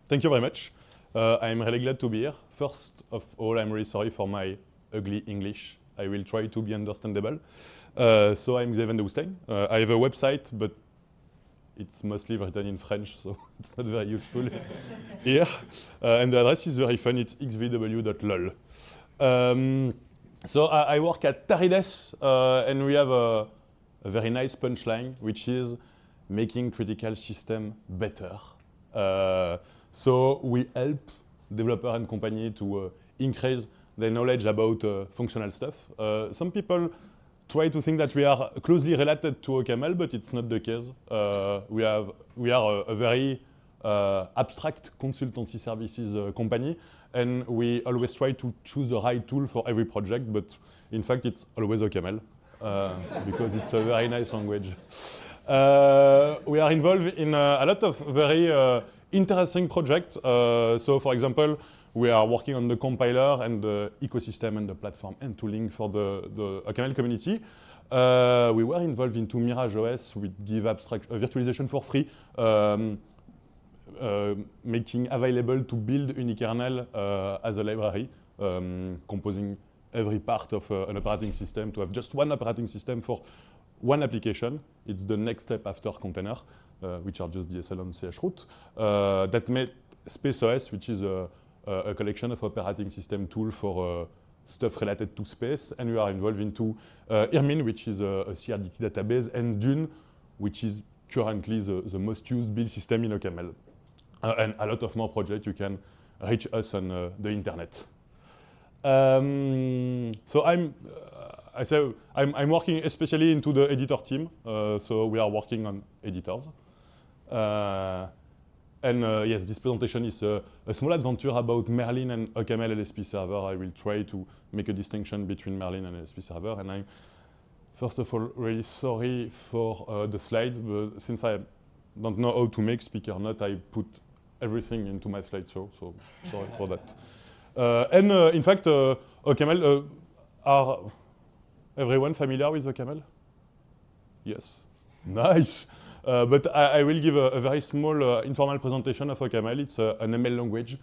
Thank you very much. I'm really glad to be here. First of all, I'm really sorry for my ugly English. I will try to be understandable. So I'm Xavier Deustain. I have a website, but it's mostly written in French, so it's not very useful here. And the address is very fun. It's xvw.lol. So I work at Tarides, and we have a very nice punchline, which is making critical system better. So we help developer and company to increase their knowledge about functional stuff. Some people try to think that we are closely related to OCaml, but it's not the case. We are a very abstract consultancy services company, and we always try to choose the right tool for every project, but in fact it's always OCaml, because it's a very nice language. We are involved in a lot of very interesting projects. So for example, we are working on the compiler and the ecosystem and the platform and tooling for the OCaml community. We were involved into Mirage OS. We give abstract virtualization for free, making available to build unikernel as a library, composing every part of an operating system to have just one operating system for one application. It's the next step after container, which are just DSL on CH root. That made SpaceOS, which is a collection of operating system tools for stuff related to space. And we are involved into Irmin, which is a CRDT database, and Dune, which is currently the most used build system in OCaml. And a lot of more projects. You can reach us on the internet. So I'm working especially into the editor team. So we are working on editors. Yes, this presentation is a small adventure about Merlin and OCaml LSP server. I will try to make a distinction between Merlin and LSP server. And I'm, first of all, really sorry for the slide. But since I don't know how to make speaker note, I put everything into my slideshow. So sorry for that. In fact, OCaml, are everyone familiar with OCaml? Yes. Nice. But I will give a very small informal presentation of OCaml. It's an ML language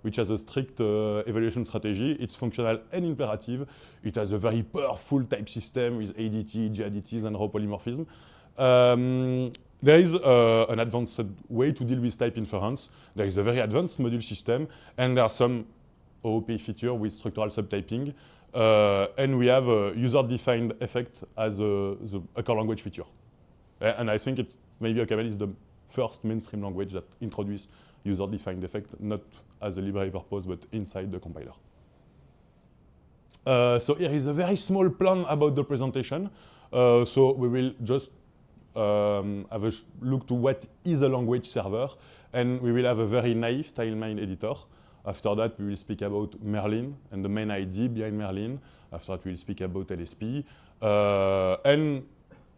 which has a strict evaluation strategy. It's functional and imperative. It has a very powerful type system with ADT, GADTs, and row polymorphism. There is an advanced way to deal with type inference. There is a very advanced module system, and there are some OOP features with structural subtyping. And we have a user-defined effect as a core language feature. And I think maybe OCaml is the first mainstream language that introduced user-defined effect, not as a library purpose, but inside the compiler. So here is a very small plan about the presentation. So we will just have a look to what is a language server, and we will have a very naive tilemine editor. After that, we will speak about Merlin and the main idea behind Merlin. After that, we will speak about LSP. And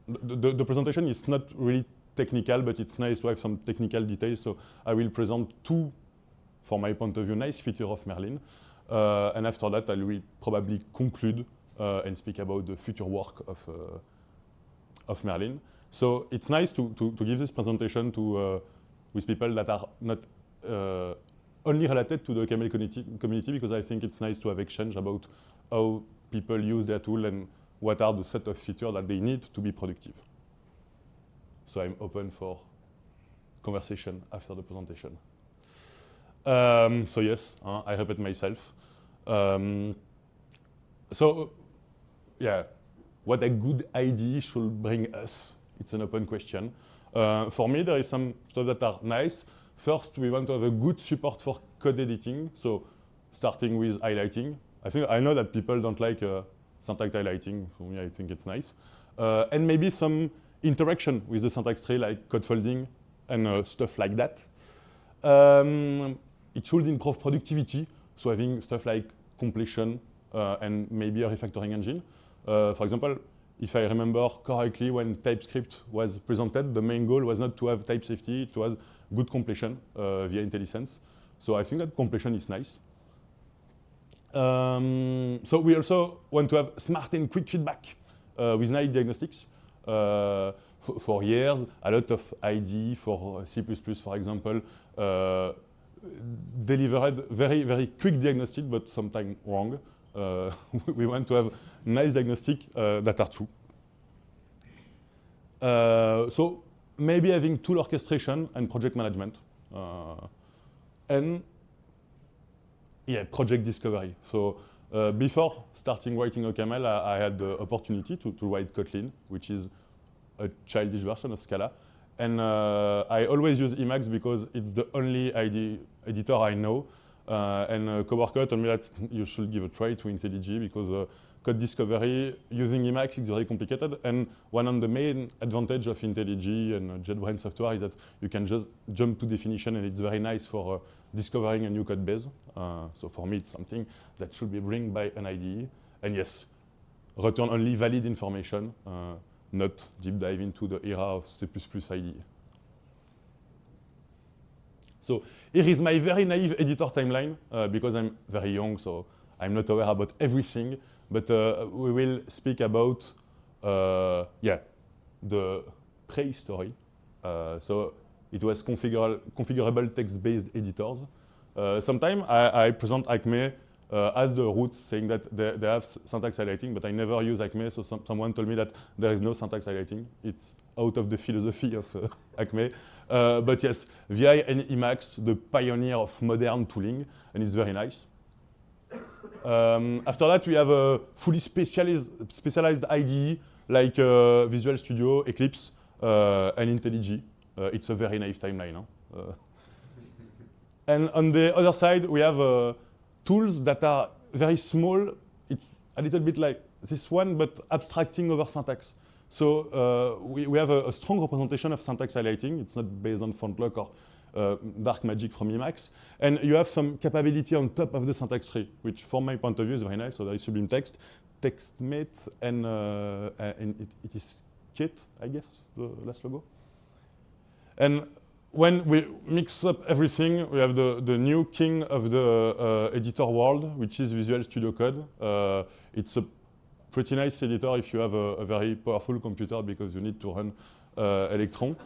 the presentation is not really technical, but it's nice to have some technical details. So I will present two, from my point of view, nice features of Merlin. And after that, I will probably conclude and speak about the future work of Merlin. So it's nice to give this presentation to with people that are not only related to the OCaml community, because I think it's nice to have exchange about how people use their tool and what are the set of features that they need to be productive. So I'm open for conversation after the presentation. So yes, I repeat myself. So yeah, what a good idea should bring us? It's an open question. For me, there is some stuff that are nice. First, we want to have a good support for code editing. So starting with highlighting. I know that people don't like syntax highlighting. For me, I think it's nice. And maybe some interaction with the syntax tree, like code folding and stuff like that. It should improve productivity. So having stuff like completion and maybe a refactoring engine. For example, if I remember correctly, when TypeScript was presented, the main goal was not to have type safety, it was good completion via IntelliSense. So I think that completion is nice. So we also want to have smart and quick feedback with nice diagnostics. for years, a lot of IDE for C++, for example, delivered very quick diagnostic, but sometimes wrong. We want to have nice diagnostic that are true. So maybe having tool orchestration and project management. And yeah, project discovery. So before starting writing OCaml, I had the opportunity to write Kotlin, which is a childish version of Scala. And I always use Emacs because it's the only editor I know. And a coworker told me that you should give a try to IntelliJ because code discovery using Emacs is very complicated. And one of the main advantage of IntelliJ and JetBrains software is that you can just jump to definition, and it's very nice for discovering a new code base. So for me, it's something that should be bring by an IDE. And yes, return only valid information, not deep dive into the era of C++ IDE. So here is my very naive editor timeline, because I'm very young, so I'm not aware about everything. But we will speak about, the prehistory. So it was configurable text-based editors. Sometimes I present Acme as the root, saying that they have syntax highlighting, but I never use Acme, so someone told me that there is no syntax highlighting. It's out of the philosophy of Acme. But yes, VI and Emacs, the pioneer of modern tooling, and it's very nice. After that, we have a fully specialized IDE like Visual Studio, Eclipse, and IntelliJ. It's a very naive timeline. And on the other side, we have tools that are very small. It's a little bit like this one, but abstracting over syntax. So we have a strong representation of syntax highlighting. It's not based on FontLock or dark magic from Emacs. And you have some capability on top of the syntax tree, which from my point of view is very nice. So there is Sublime Text, TextMate, and it is Kit, I guess, the last logo. And when we mix up everything, we have the new king of the editor world, which is Visual Studio Code. It's a pretty nice editor if you have a very powerful computer because you need to run Electron.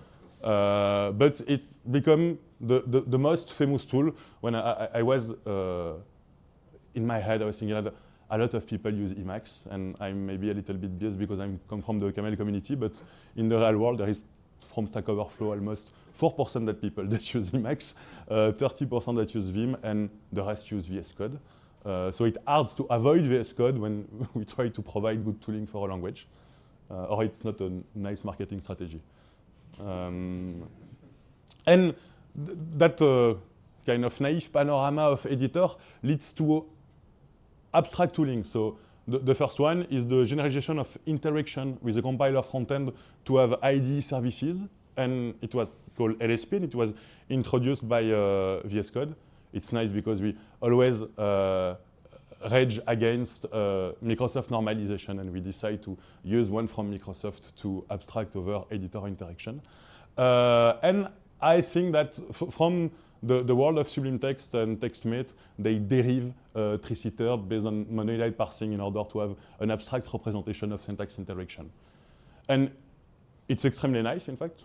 But it became the most famous tool. When I was in my head, I was thinking that a lot of people use Emacs, and I'm maybe a little bit biased because I come from the OCaml community, but in the real world, there is from Stack Overflow almost 4% that people that use Emacs, 30% that use Vim, and the rest use VS Code. So it's hard to avoid VS Code when we try to provide good tooling for a language, or it's not a nice marketing strategy. And that kind of naive panorama of editor leads to abstract tooling. So the first one is the generalization of interaction with the compiler frontend to have IDE services. And it was called LSP, and it was introduced by VS Code. It's nice because we always rage against Microsoft normalization, and we decide to use one from Microsoft to abstract over editor interaction. And I think that from the world of Sublime Text and TextMate, they derive Tricitter based on monolith parsing in order to have an abstract representation of syntax interaction. And it's extremely nice, in fact.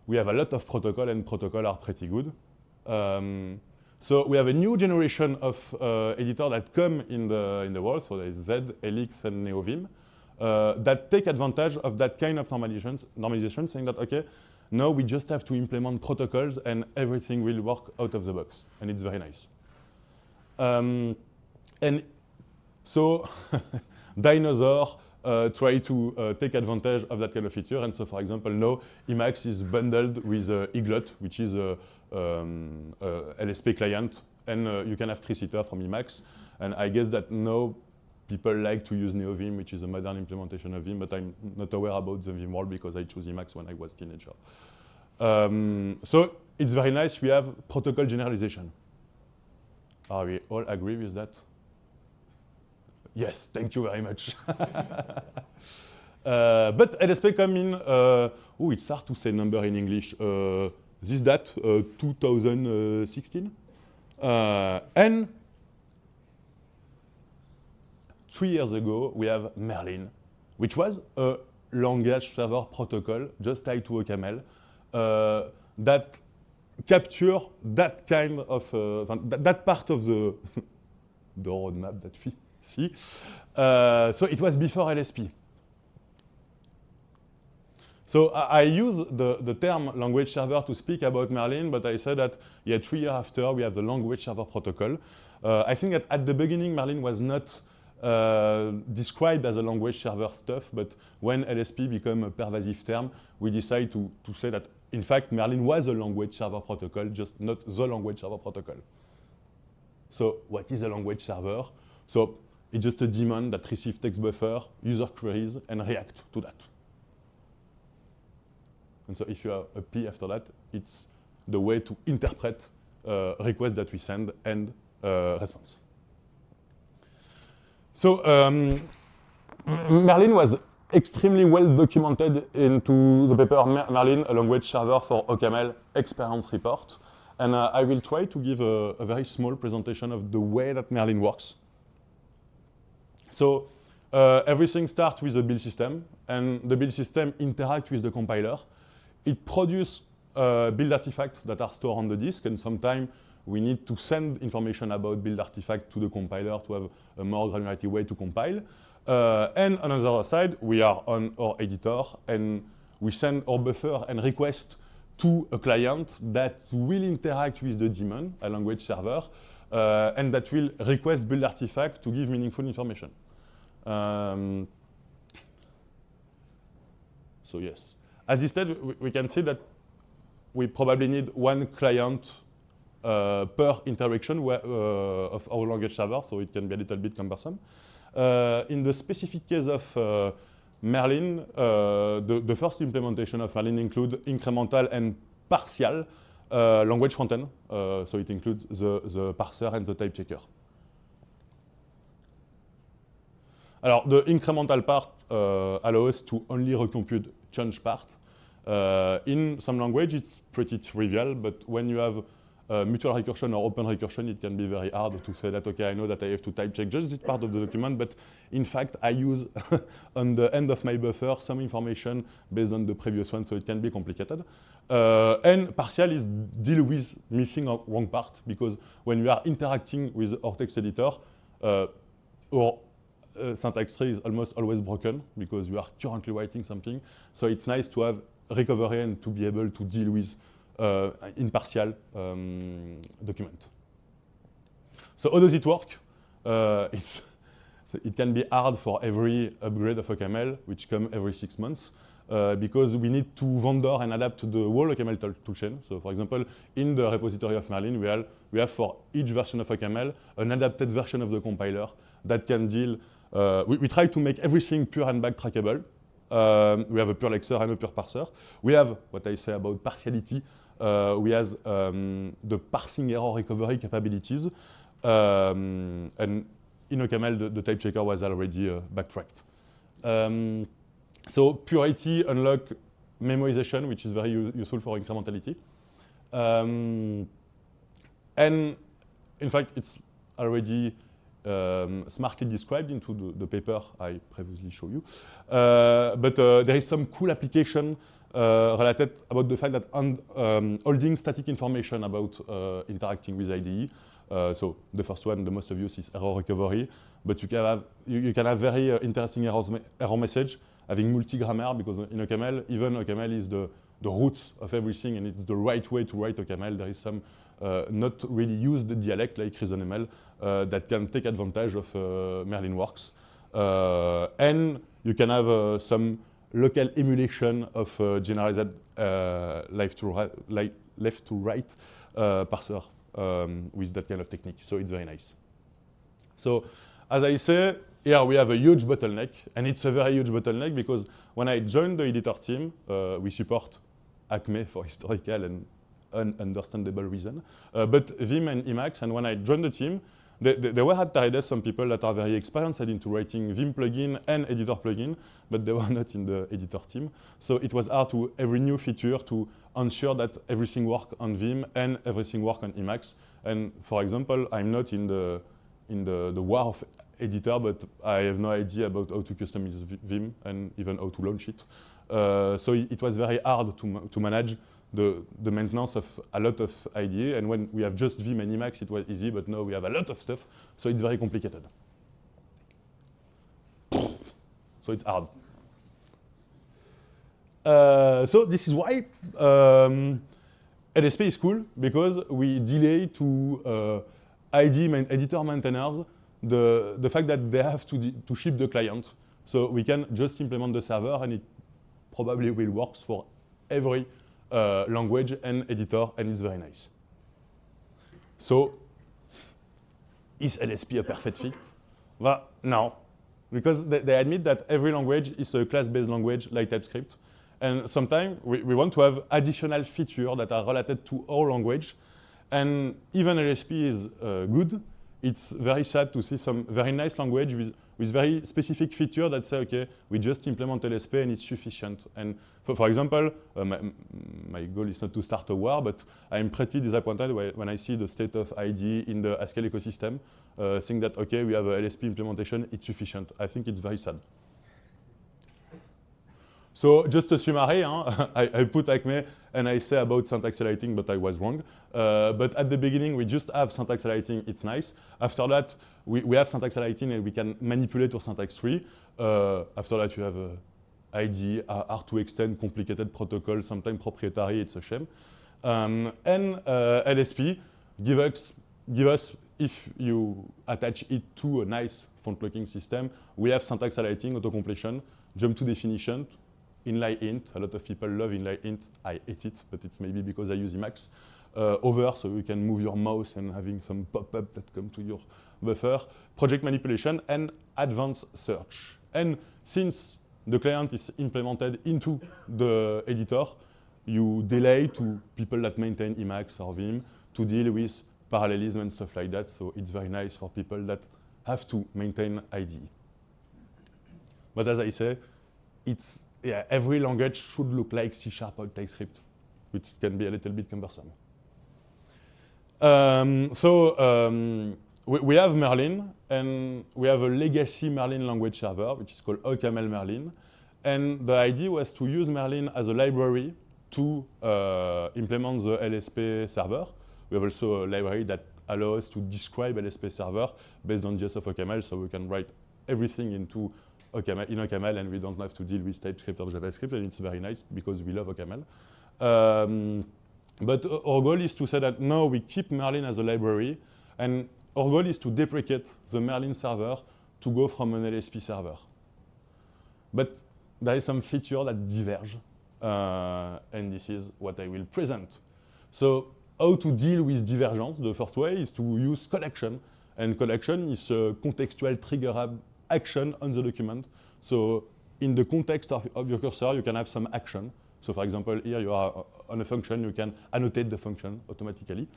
We have a lot of protocol, and protocol are pretty good. So we have a new generation of editor that come in the world. So there's Z, Helix, and NeoVim that take advantage of that kind of normalization, saying that, okay, now we just have to implement protocols and everything will work out of the box. And it's very nice. And so Dinosaur try to take advantage of that kind of feature. And so, for example, now Emacs is bundled with Iglot, which is a LSP client. And you can have Tricitter from Emacs. And I guess that now people like to use NeoVim, which is a modern implementation of Vim, but I'm not aware about the Vim world because I chose Emacs when I was a teenager. So it's very nice. We have protocol generalization. Are we all agree with that? Yes, thank you very much. But LSP come in, it's hard to say number in English. This date, 2016. And 3 years ago, we have Merlin, which was a language server protocol just tied to OCaml that capture that kind of that part of the the roadmap that we see. So it was before LSP. So I use the term language server to speak about Merlin, but I said that 3 years after we have the language server protocol. I think that at the beginning Merlin was not described as a language server stuff, but when LSP became a pervasive term, we decided to say that in fact Merlin was a language server protocol, just not the language server protocol. So what is a language server? So it's just a daemon that receives text buffer, user queries, and react to that. And so if you have a P after that, it's the way to interpret requests that we send and response. So Merlin was extremely well documented into the paper Merlin, a language server for OCaml experience report. And I will try to give a very small presentation of the way that Merlin works. So everything starts with a build system, and the build system interacts with the compiler. It produces build artifacts that are stored on the disk, and sometimes we need to send information about build artifact to the compiler to have a more granularity way to compile. And on the other side, we are on our editor, and we send our buffer and request to a client that will interact with the daemon, a language server, and that will request build artifact to give meaningful information. So yes. At this stage, we can see that we probably need one client per interaction of our language server, so it can be a little bit cumbersome. In the specific case of Merlin, the first implementation of Merlin includes incremental and partial language frontend. So it includes the parser and the type checker. Alors, the incremental part allows us to only recompute change part. In some language, it's pretty trivial, but when you have mutual recursion or open recursion, it can be very hard to say that, okay, I know that I have to type check just this part of the document, but in fact, I use on the end of my buffer some information based on the previous one, so it can be complicated. And partial is deal with missing a wrong part, because when you are interacting with our text editor, our syntax tree is almost always broken because you are currently writing something. So it's nice to have recovery and to be able to deal with in partial document. So how does it work? It can be hard for every upgrade of OCaml, which come every 6 months, because we need to vendor and adapt to the whole OCaml toolchain. So for example, in the repository of Merlin, we have for each version of OCaml an adapted version of the compiler that can deal. We try to make everything pure and backtrackable. We have a pure lexer and a pure parser. We have what I say about partiality. We have the parsing error recovery capabilities. And in OCaml, the type checker was already backtracked. So purity unlock memoization, which is very useful for incrementality. And in fact, it's already smartly described into the paper I previously showed you. But there is some cool application related about the fact that holding static information about interacting with IDE. So the first one, the most obvious, is error recovery. But you can have very interesting error message having multi-grammar, because in OCaml, even OCaml is the root of everything, and it's the right way to write OCaml. There is some not really used dialect like ReasonML that can take advantage of Merlin works. And you can have some local emulation of generalized left to right parser with that kind of technique. So it's very nice. So as I say, here we have a huge bottleneck, and it's a very huge bottleneck because when I joined the editor team, we support Acme for historical and ununderstandable reason, but Vim and Emacs. And when I joined the team, there were at Teredes some people that are very experienced into writing Vim plugin and editor plugin, but they were not in the editor team. So it was hard to every new feature to ensure that everything worked on Vim and everything worked on Emacs. And for example, I'm not in the war of editor, but I have no idea about how to customize Vim and even how to launch it. So it was very hard to manage the maintenance of a lot of IDE. And when we have just Vim and Emacs, it was easy, but now we have a lot of stuff, so it's very complicated. So it's hard. So this is why LSP is cool, because we delay to IDE editor maintainers the fact that they have to ship the client. So we can just implement the server, and it probably will work for every language and editor, and it's very nice. So is LSP a perfect fit? Well, no, because they admit that every language is a class-based language like TypeScript. And sometimes we want to have additional features that are related to our language. And even LSP is good. It's very sad to see some very nice language with very specific features that say, okay, we just implement LSP and it's sufficient. And for example, my goal is not to start a war, but I'm pretty disappointed when I see the state of IDE in the Haskell ecosystem, saying that, okay, we have a LSP implementation, it's sufficient. I think it's very sad. So just a summary, I put Acme and I say about syntax highlighting, but I was wrong. But at the beginning, we just have syntax highlighting, it's nice. After that, we have syntax highlighting and we can manipulate our syntax tree. After that, you have IDE, hard to extend, complicated protocol, sometimes proprietary, it's a shame. And LSP, give us, if you attach it to a nice font locking system, we have syntax highlighting, auto-completion, jump to definition, inline int. A lot of people love inline int. I hate it, but it's maybe because I use Emacs. Over, so you can move your mouse and having some pop-up that come to your buffer. Project manipulation and advanced search. And since the client is implemented into the editor, you delay to people that maintain Emacs or Vim to deal with parallelism and stuff like that. So it's very nice for people that have to maintain IDE. But as I say, every language should look like C# or TypeScript, which can be a little bit cumbersome. We have Merlin, and we have a legacy Merlin language server, which is called OCaml Merlin. And the idea was to use Merlin as a library to implement the LSP server. We have also a library that allows us to describe LSP server based on JS of OCaml, so we can write everything into OCaml, and we don't have to deal with TypeScript or JavaScript, and it's very nice because we love OCaml. But our goal is to say that no, we keep Merlin as a library, and our goal is to deprecate the Merlin server to go from an LSP server. But there is some feature that diverge, and this is what I will present. So how to deal with divergence? The first way is to use collection, and collection is a contextual triggerable action on the document. So in the context of your cursor, you can have some action. So for example, here you are on a function, you can annotate the function automatically.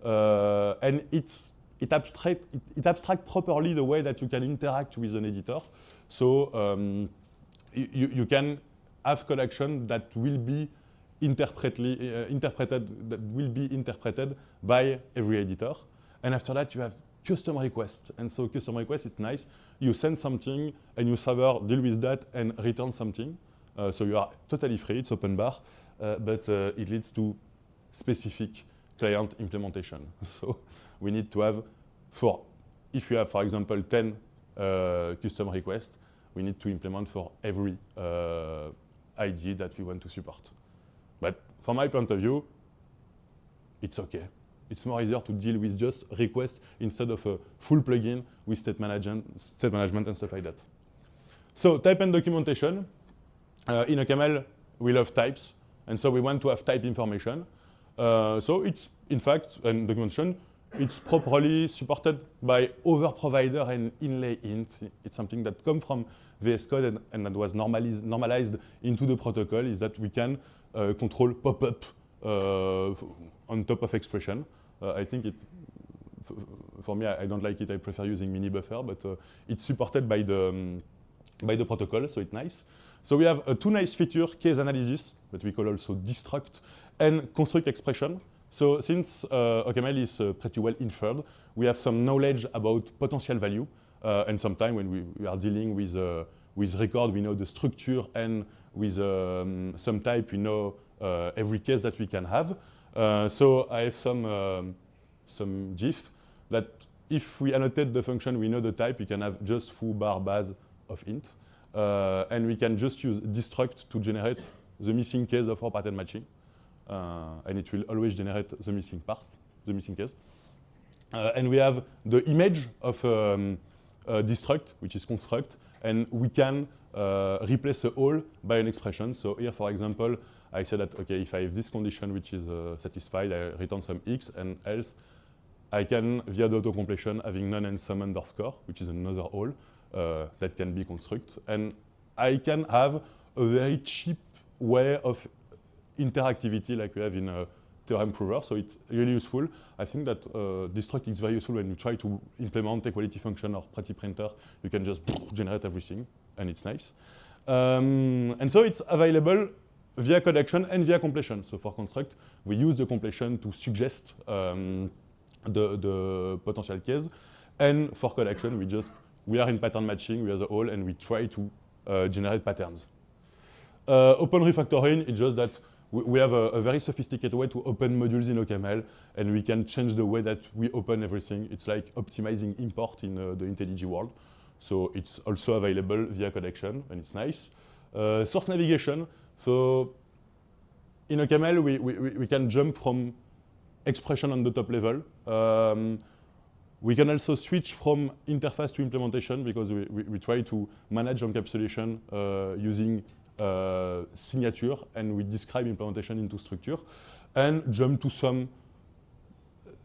And it abstracts properly the way that you can interact with an editor. So you can have collection that will be interpreted by every editor. And after that, you have custom request. And so custom request, it's nice. You send something and your server deal with that and return something. So you are totally free, it's open bar, but it leads to specific client implementation. So we need to have, if you have, for example, 10 custom requests, we need to implement for every IDE that we want to support. But from my point of view, it's okay. It's more easier to deal with just requests instead of a full plugin with state management and stuff like that. So type and documentation. In OCaml, we love types, and so we want to have type information. So it's, in fact, and documentation, it's properly supported by other provider and inlay int. It's something that comes from VS Code and that was normalized into the protocol, is that we can control pop-up on top of expression. I think for me, I don't like it. I prefer using mini buffer, but it's supported by the protocol, so it's nice. So we have two nice features, case analysis, that we call also destruct, and construct expression. So since OCaml is pretty well inferred, we have some knowledge about potential value. And sometimes when we are dealing with record, we know the structure, and with some type, we know every case that we can have. So I have some GIF that if we annotate the function, we know the type, we can have just foo bar base of int. And we can just use destruct to generate the missing case of our pattern matching. And it will always generate the missing part, the missing case. And we have the image of destruct, which is construct, and we can replace a all by an expression. So here, for example, I said that, okay, if I have this condition which is satisfied, I return some x, and else I can, via the auto-completion, having none and some underscore, which is another all, that can be construct. And I can have a very cheap way of interactivity like we have in Theorem Prover, so it's really useful. I think that destruct is very useful when you try to implement equality function or pretty printer. You can just generate everything, and it's nice. And so it's available via code action and via completion. So for construct, we use the completion to suggest the potential case. And for code action, we are in pattern matching, we have the all, and we try to generate patterns. Open refactoring, it's just that we have a very sophisticated way to open modules in OCaml, and we can change the way that we open everything. It's like optimizing import in the IntelliJ world. So it's also available via code action, and it's nice. Source navigation. So in OCaml, we can jump from expression on the top level. We can also switch from interface to implementation because we try to manage encapsulation using signature, and we describe implementation into structure, and jump to some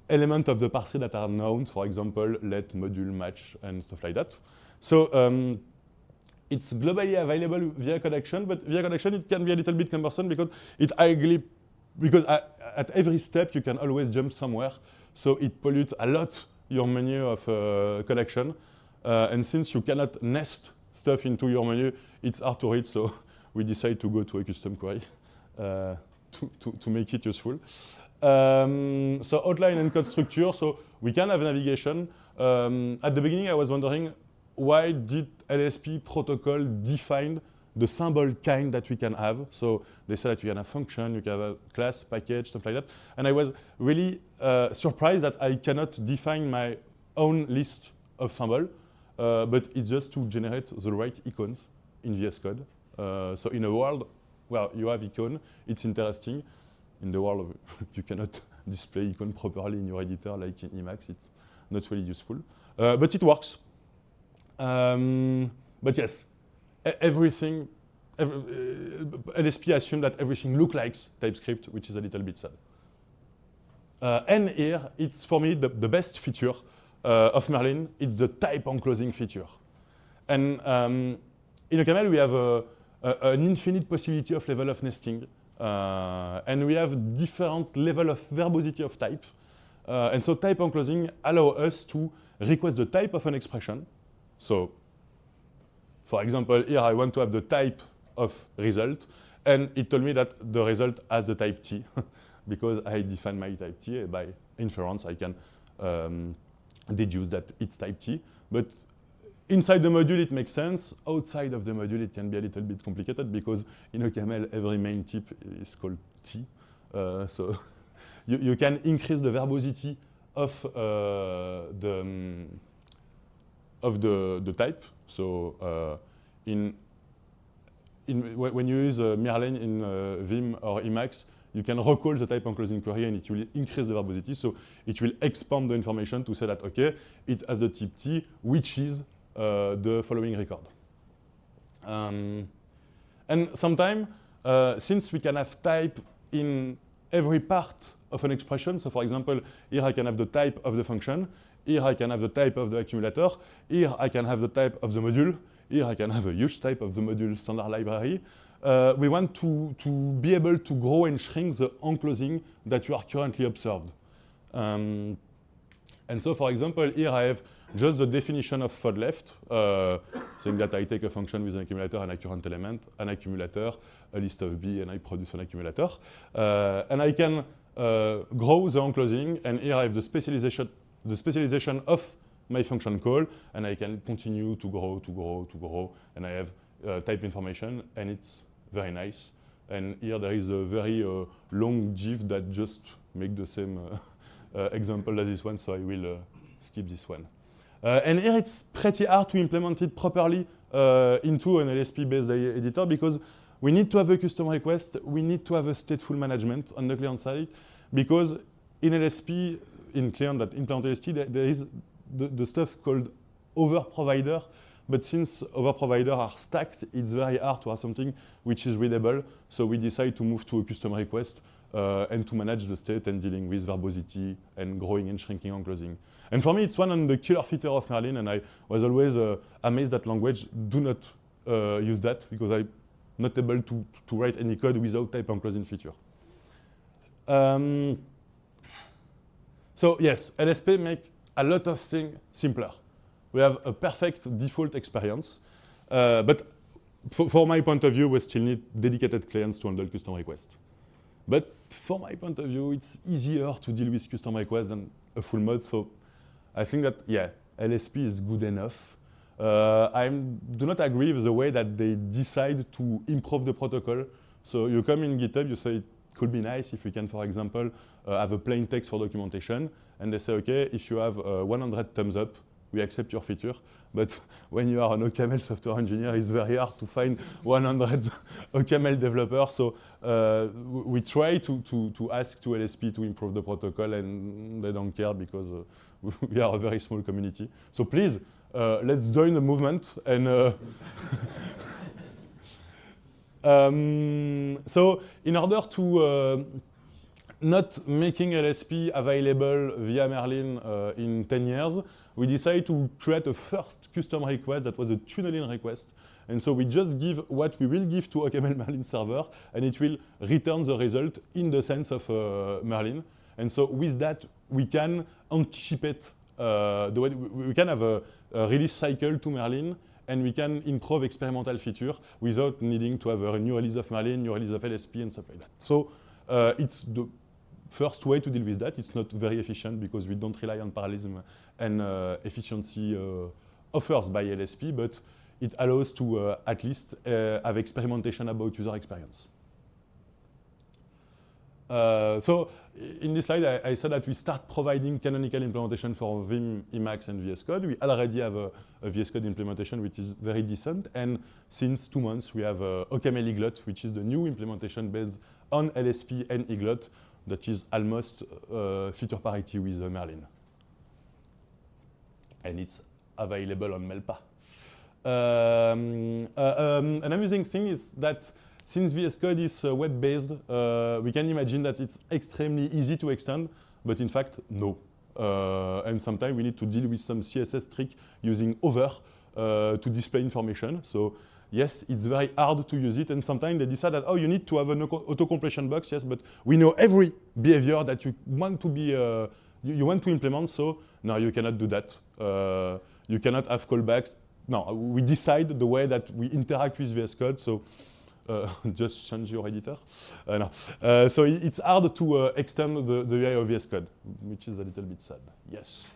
element of the parse that are known, for example, let, module, match, and stuff like that. So it's globally available via code action, but via code action it can be a little bit cumbersome because at every step you can always jump somewhere, so it pollutes a lot your menu of code action. And since you cannot nest stuff into your menu, it's hard to read, so we decide to go to a custom query to make it useful. So outline and code structure, so we can have navigation. At the beginning, I was wondering, why did LSP protocol define the symbol kind that we can have? So they said that you can have function, you can have a class, package, stuff like that. And I was really surprised that I cannot define my own list of symbols, but it's just to generate the right icons in VS Code. So in a world where you have icon, it's interesting. In the world of you cannot display icon properly in your editor like in Emacs, it's not really useful. But it works. But yes, everything, LSP assumes that everything looks like TypeScript, which is a little bit sad. And here, it's for me the best feature of Merlin. It's the type enclosing feature. And in OCaml, we have an infinite possibility of level of nesting. And we have different level of verbosity of type. And so type enclosing allows us to request the type of an expression. So, for example, here I want to have the type of result, and it told me that the result has the type T, because I define my type T, and by inference I can deduce that it's type T. But inside the module it makes sense. Outside of the module it can be a little bit complicated, because in OCaml every main type is called T. So you can increase the verbosity of the type. So when you use Merlin in Vim or Emacs, you can recall the type enclosing query, and it will increase the verbosity. So it will expand the information to say that, okay, it has the type T, which is the following record. And sometimes, since we can have type in every part of an expression, so for example, here I can have the type of the function, here I can have the type of the accumulator, here I can have the type of the module, here I can have a huge type of the module standard library. We want to be able to grow and shrink the enclosing that you are currently observed. And so, for example, here I have just the definition of FOD left, saying that I take a function with an accumulator and a current element, an accumulator, a list of B, and I produce an accumulator. And I can grow the enclosing, and here I have the specialization of my function call, and I can continue to grow, and I have type information, and it's very nice. And here there is a very long GIF that just make the same example as this one, so I will skip this one. And here it's pretty hard to implement it properly into an LSP-based editor because we need to have a custom request, we need to have a stateful management on the client side, because in LSP, in client that implement LSP, there is the stuff called over-provider, but since over-provider are stacked, it's very hard to have something which is readable, so we decide to move to a custom request and to manage the state and dealing with verbosity and growing and shrinking and closing. And for me, it's one of the killer features of Merlin, and I was always amazed that language do not use that, because I'm not able to write any code without type and closing feature. So yes, LSP makes a lot of things simpler. We have a perfect default experience, but for my point of view, we still need dedicated clients to handle custom requests. But for my point of view, it's easier to deal with custom requests than a full mod, so I think that, yeah, LSP is good enough. I do not agree with the way that they decide to improve the protocol. So you come in GitHub, you say it could be nice if we can, for example, have a plain text for documentation, and they say, okay, if you have 100 thumbs up, we accept your feature. But when you are an OCaml software engineer, it's very hard to find 100 OCaml developers. So we try to ask to LSP to improve the protocol, and they don't care because we are a very small community. So please, let's join the movement. And so in order to not making LSP available via Merlin in 10 years, we decided to create a first custom request that was a tunneling request. And so we just give what we will give to OCaml Merlin server, and it will return the result in the sense of Merlin. And so with that, we can anticipate the way we can have a release cycle to Merlin, and we can improve experimental feature without needing to have a new release of Merlin, new release of LSP, and stuff like that. So it's the first way to deal with that. It's not very efficient because we don't rely on parallelism and efficiency offers by LSP, but it allows to at least have experimentation about user experience. So in this slide, I said that we start providing canonical implementation for Vim, Emacs, and VS Code. We already have a VS Code implementation, which is very decent. And since 2 months, we have OCaml Iglot, which is the new implementation based on LSP and Iglot that is almost feature parity with Merlin. And it's available on Melpa. An amusing thing is that since VS Code is web-based, we can imagine that it's extremely easy to extend, but in fact, no. And sometimes we need to deal with some CSS trick using over to display information. So yes, it's very hard to use it, and sometimes they decide that, oh, you need to have an auto-completion box, yes, but we know every behavior that you want to be, you want to implement, so no, you cannot do that. You cannot have callbacks. No, we decide the way that we interact with VS Code, so just change your editor. No. So it's hard to extend the UI of VS Code, which is a little bit sad. Yes,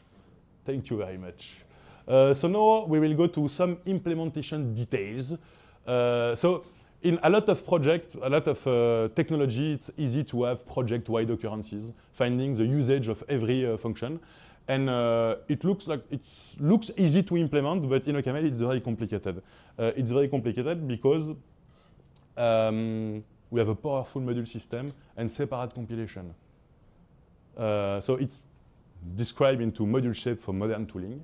thank you very much. So now we will go to some implementation details. So in a lot of projects, a lot of technology, it's easy to have project-wide occurrences, finding the usage of every function. And it looks easy to implement, but in OCaml it's very complicated. It's very complicated because we have a powerful module system and separate compilation. So it's described into module shape for modern tooling,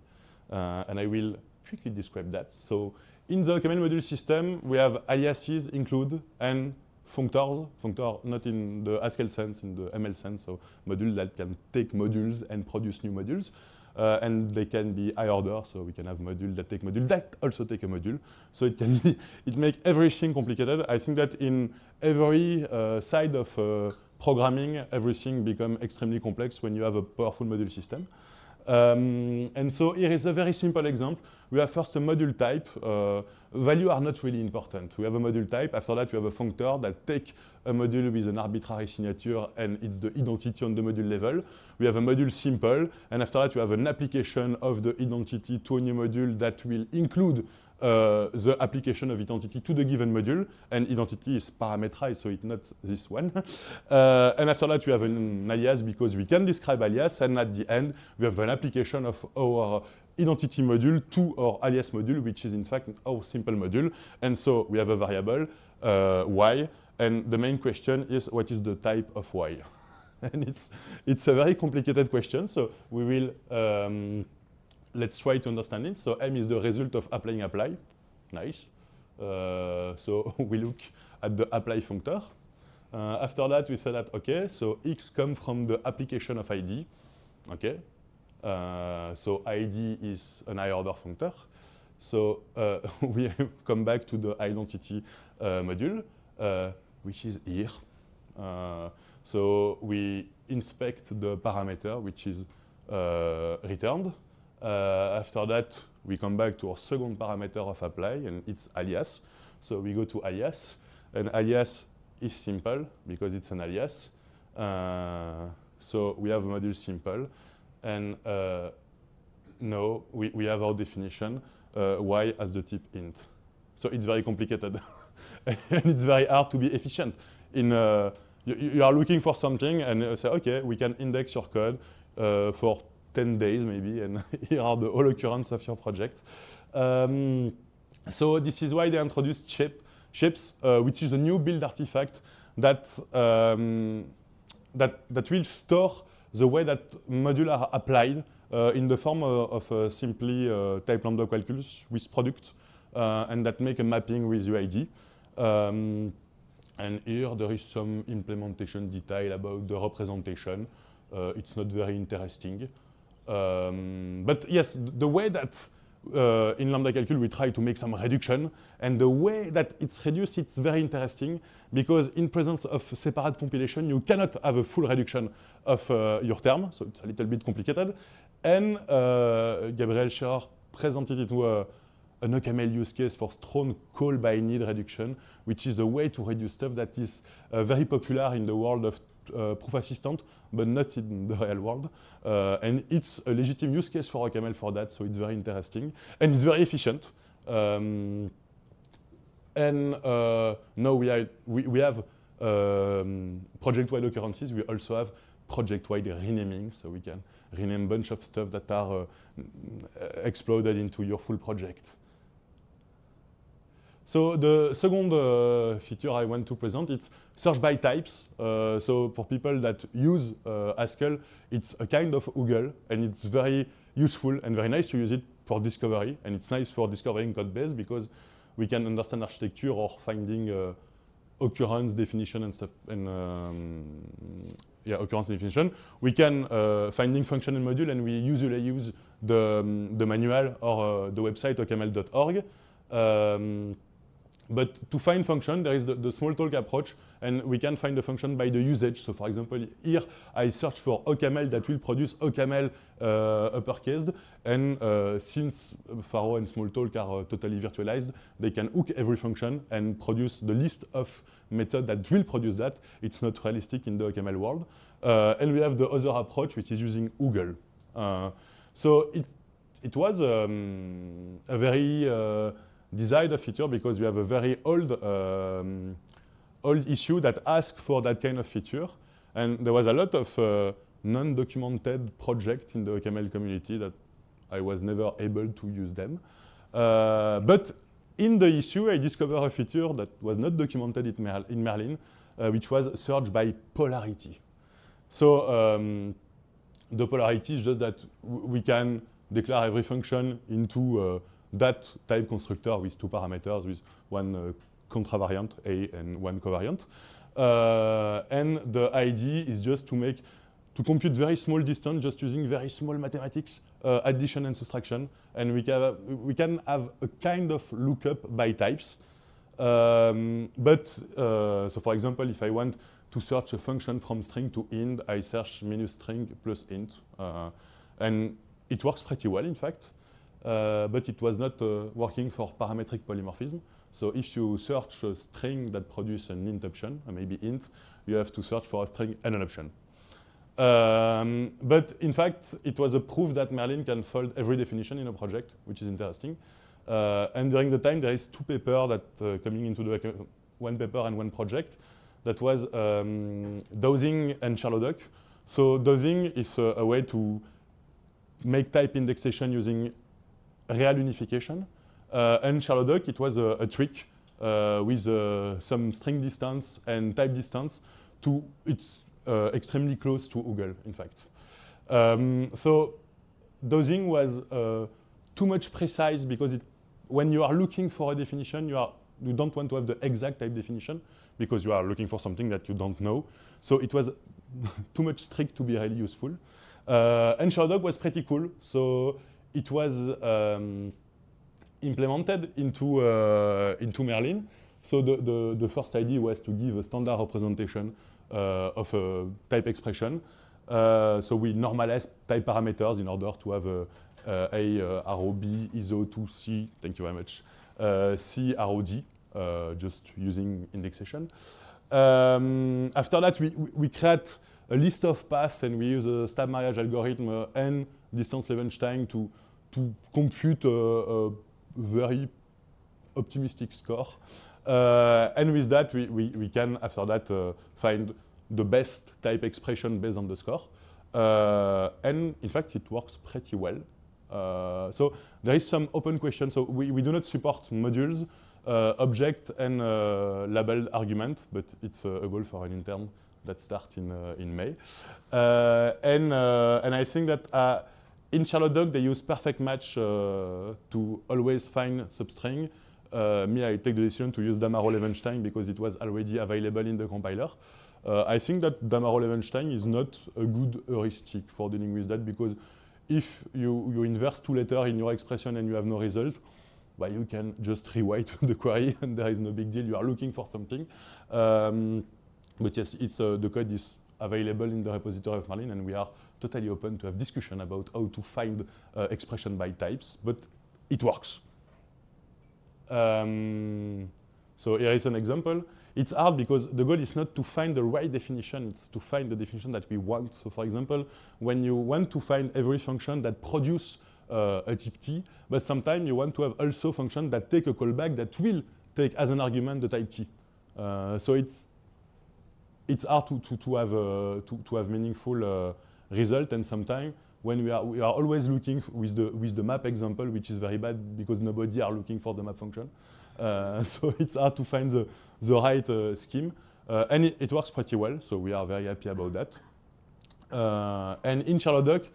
and I will quickly describe that. So in the OCaml module system, we have aliases, include, and functors. Functor not in the Haskell sense, in the ML sense, so module that can take modules and produce new modules. And they can be high order, so we can have module that take module that also take a module. So it can be, it makes everything complicated. I think that in every side of programming, everything becomes extremely complex when you have a powerful module system. And so here is a very simple example. We have first a module type. Value are not really important. We have a module type. After that, we have a functor that take a module with an arbitrary signature, and it's the identity on the module level. We have a module simple, and after that, we have an application of the identity to a new module that will include the application of identity to the given module, and identity is parameterized, so it's not this one. And after that, we have an alias because we can describe alias, and at the end, we have an application of our identity module to our alias module, which is in fact our simple module. And so we have a variable, y, and the main question is what is the type of y? And it's a very complicated question, so we will let's try to understand it. So m is the result of applying apply. Nice. So we look at the apply functor. After that, we say that, okay, so x comes from the application of id. Okay. So id is an higher order functor. So we come back to the identity module, which is here. So we inspect the parameter, which is returned. After that, we come back to our second parameter of apply, and it's alias. So we go to alias, and alias is simple because it's an alias. So we have a module simple, and now we have our definition, y as the type int. So it's very complicated, and it's very hard to be efficient. You are looking for something, and say, okay, we can index your code for 10 days maybe, and here are the all occurrence of your project. So this is why they introduced shapes, which is a new build artifact that will store the way that modules are applied in the form of simply type lambda calculus with product, and that make a mapping with UID. And here there is some implementation detail about the representation. It's not very interesting. But yes, the way that in lambda calcul we try to make some reduction, and the way that it's reduced, it's very interesting because in presence of separate compilation, you cannot have a full reduction of your term, so it's a little bit complicated. And Gabriel Scherer presented it to an OCaml use case for strong call by need reduction, which is a way to reduce stuff that is very popular in the world of proof assistant, but not in the real world. And it's a legitimate use case for OCaml for that, so it's very interesting. And it's very efficient. And now we have project-wide occurrences. We also have project-wide renaming, so we can rename a bunch of stuff that are exploded into your full project. So the second feature I want to present, it's search by types. So for people that use Haskell, it's a kind of Google, and it's very useful and very nice to use it for discovery. And it's nice for discovering code base because we can understand architecture or finding occurrence definition and stuff. And yeah, occurrence definition. We can finding function and module, and we usually use the manual or the website ocaml.org. But to find function, there is the Smalltalk approach, and we can find the function by the usage. So for example, here I search for OCaml that will produce OCaml uppercased, and since Pharo and Smalltalk are totally virtualized, they can hook every function and produce the list of methods that will produce that. It's not realistic in the OCaml world. And we have the other approach, which is using Google. So it was a very desired feature because we have a very old issue that asked for that kind of feature. And there was a lot of non-documented projects in the OCaml community that I was never able to use them. But in the issue, I discovered a feature that was not documented in Merlin, which was search by polarity. So the polarity is just that we can declare every function into that type constructor with two parameters, with one contravariant A and one covariant. And the idea is just to compute very small distance just using very small mathematics, addition and subtraction. And we can have a kind of lookup by types. So for example, if I want to search a function from string to int, I search minus string plus int. And it works pretty well, in fact, but it was not working for parametric polymorphism. So if you search a string that produces an int option, maybe int, you have to search for a string and an option. But in fact, it was a proof that Merlin can fold every definition in a project, which is interesting. And during the time, there is 2 papers that coming into the one paper and one project that was dosing and Charlodoc. So dosing is a way to make type indexation using real unification. And Charlodoc, it was a trick with some string distance and type distance to it's extremely close to Google, in fact. So dosing was too much precise because when you are looking for a definition, you don't want to have the exact type definition because you are looking for something that you don't know. So it was too much strict to be really useful. And Charlodoc was pretty cool. So it was implemented into Merlin. So the first idea was to give a standard representation of a type expression. So we normalize type parameters in order to have A arrow B, ISO 2C, thank you very much, C arrow D, just using indexation. After that, we create a list of paths and we use a stab marriage algorithm and distance Levenshtein to compute a very optimistic score. And with that, we can, after that, find the best type expression based on the score. And in fact, it works pretty well. So there is some open question. So we do not support modules, object, and labeled argument, but it's a goal for an intern that starts in May. And I think that in Charlodoc, they use perfect match to always find substring. Me, I take the decision to use Damaro Levenshtein because it was already available in the compiler. I think that Damaro Levenshtein is not a good heuristic for dealing with that because if you inverse 2 letters in your expression and you have no result, well, you can just rewrite the query and there is no big deal. You are looking for something. But yes, the code is available in the repository of Merlin and we are totally open to have discussion about how to find expression by types, but it works. So here is an example. It's hard because the goal is not to find the right definition, it's to find the definition that we want. So for example, when you want to find every function that produce a type T, but sometimes you want to have also function that take a callback that will take as an argument the type T. So it's hard to have meaningful result, and sometimes when we are always looking with the map example, which is very bad because nobody are looking for the map function. So it's hard to find the right scheme. And it works pretty well, so we are very happy about that. And in Charlodoc,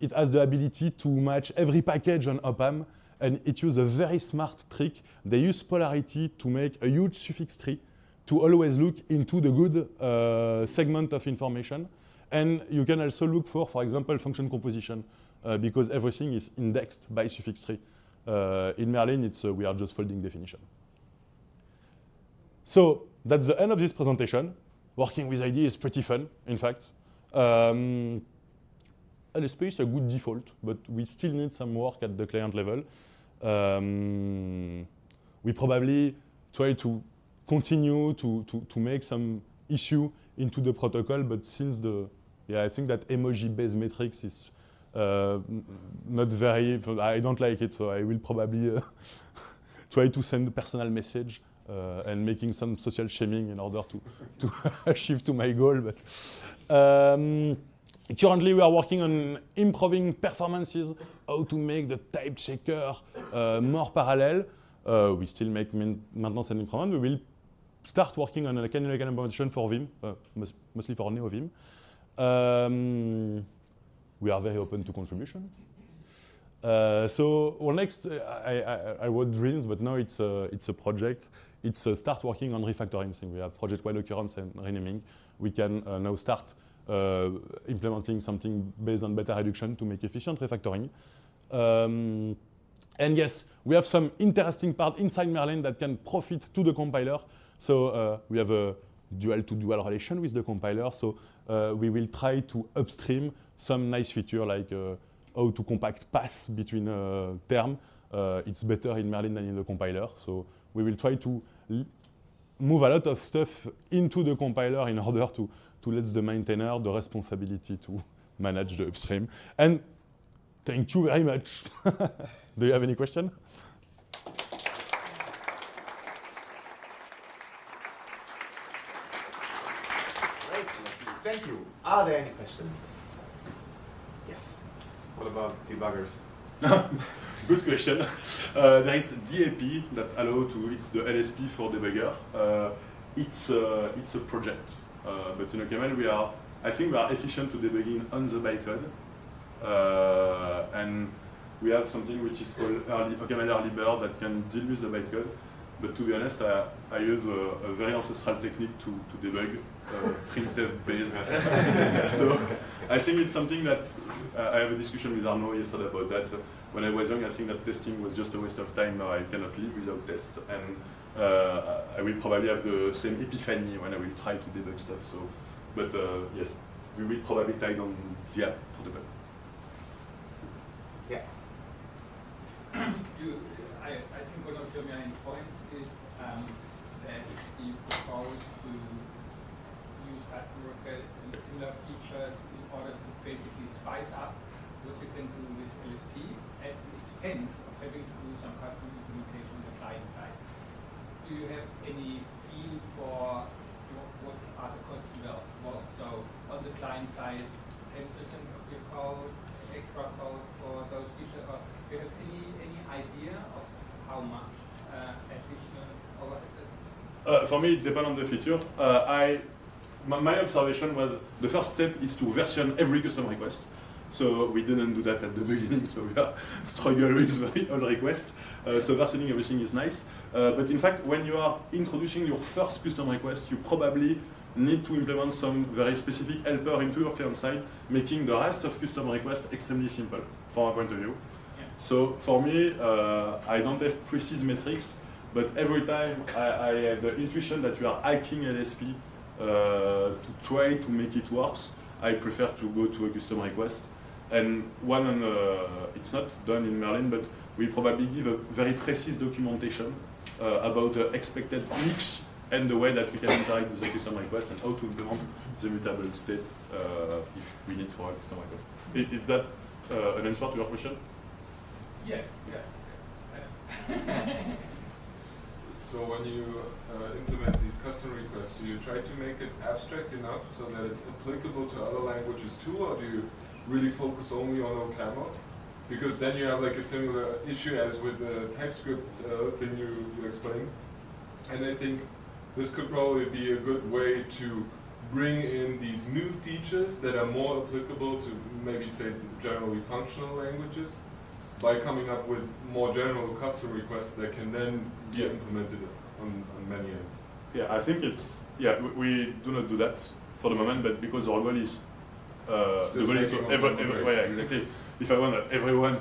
it has the ability to match every package on OPAM, and it uses a very smart trick. They use polarity to make a huge suffix tree to always look into the good segment of information. And you can also look for example, function composition, because everything is indexed by suffix tree. In Merlin, we are just folding definition. So that's the end of this presentation. Working with IDE is pretty fun, in fact. LSP is a good default, but we still need some work at the client level. We probably try to continue to make some issue into the protocol, but since I think that emoji-based metrics is not very, I don't like it, so I will probably try to send a personal message and making some social shaming in order to achieve to my goal. But currently we are working on improving performances, how to make the type checker more parallel. We still make maintenance and improvement. We will start working on a canonical implementation for Vim, mostly for NeoVim. We are very open to contribution. So next, I wrote dreams, but now it's a project. It's start working on refactoring thing. We have project while occurrence and renaming. We can now start implementing something based on beta reduction to make efficient refactoring. And yes, we have some interesting part inside Merlin that can profit to the compiler. So we have a dual-to-dual relation with the compiler. So we will try to upstream some nice feature like how to compact paths between terms. It's better in Merlin than in the compiler. So we will try to move a lot of stuff into the compiler in order to let the maintainer the responsibility to manage the upstream. And thank you very much. Do you have any question? Great, thank you. Are there any questions? Yes. What about debuggers? Good question. There is DAP that allow to, it's the LSP for debugger. It's a project, but in OCaml I think we are efficient to debugging on the bytecode, and we have something which is called OCaml Early Bird that can deal with the bytecode. But to be honest, I use a very ancestral technique to debug, printf based. So I think it's something that I have a discussion with Arnaud yesterday about that. When I was young, I think that testing was just a waste of time. Now I cannot live without test, and I will probably have the same epiphany when I will try to debug stuff. So, but yes, we will probably tie down the app protocol. Yeah. I think one of your main points is that you propose to use customer requests and similar features in order to basically spice up what you can do with LSP at the expense of having to do some custom implementation on the client side. Do you have any feel for what are the costs involved? So on the client side, 10% of your code, extra code for those features, or do you have any idea of how much additional overhead? For me, it depends on the feature. My observation was the first step is to version every custom request. So we didn't do that at the beginning, so we are struggling with very old requests. So versioning everything is nice. But in fact, when you are introducing your first custom request, you probably need to implement some very specific helper into your client side, making the rest of custom requests extremely simple from my point of view. Yeah. So for me, I don't have precise metrics, but every time I have the intuition that you are hacking LSP to try to make it work, I prefer to go to a custom request. And it's not done in Merlin, but we probably give a very precise documentation about the expected mix and the way that we can interact with the custom request and how to implement the mutable state if we need for a custom request. Is that an answer to your question? Yeah. So when you implement these custom requests, do you try to make it abstract enough so that it's applicable to other languages too, or do you really focus only on OCaml? Because then you have like a similar issue as with the TypeScript thing you explained. And I think this could probably be a good way to bring in these new features that are more applicable to maybe say generally functional languages by coming up with more general custom requests that can then be implemented on many ends. Yeah, I think we do not do that for the moment, but because our goal is exactly. If I want that everyone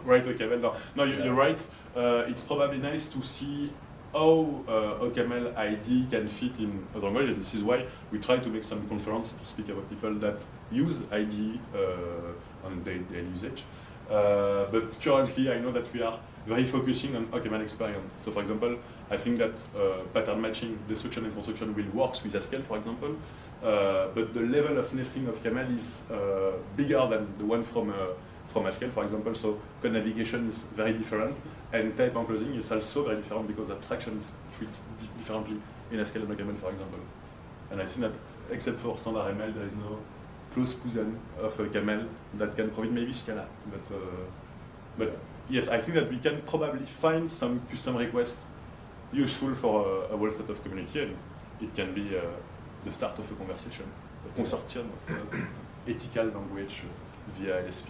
write OCaml, no, you're right. It's probably nice to see how OCaml ID can fit in other languages. This is why we try to make some conference to speak about people that use ID on daily usage. But currently, I know that we are very focusing on OCaml experience. So, for example, I think that pattern matching, destruction and construction will work with Haskell, for example. But the level of nesting of OCaml is bigger than the one from Haskell, for example. So code navigation is very different, and type enclosing is also very different because abstraction is treated differently in Haskell and OCaml, for example. And I think that except for standard ML, there is no close cousin of OCaml that can provide maybe Scala. But yes, I think that we can probably find some custom requests useful for a whole set of community, and it can be the start of a conversation, a consortium of ethical language via LSP.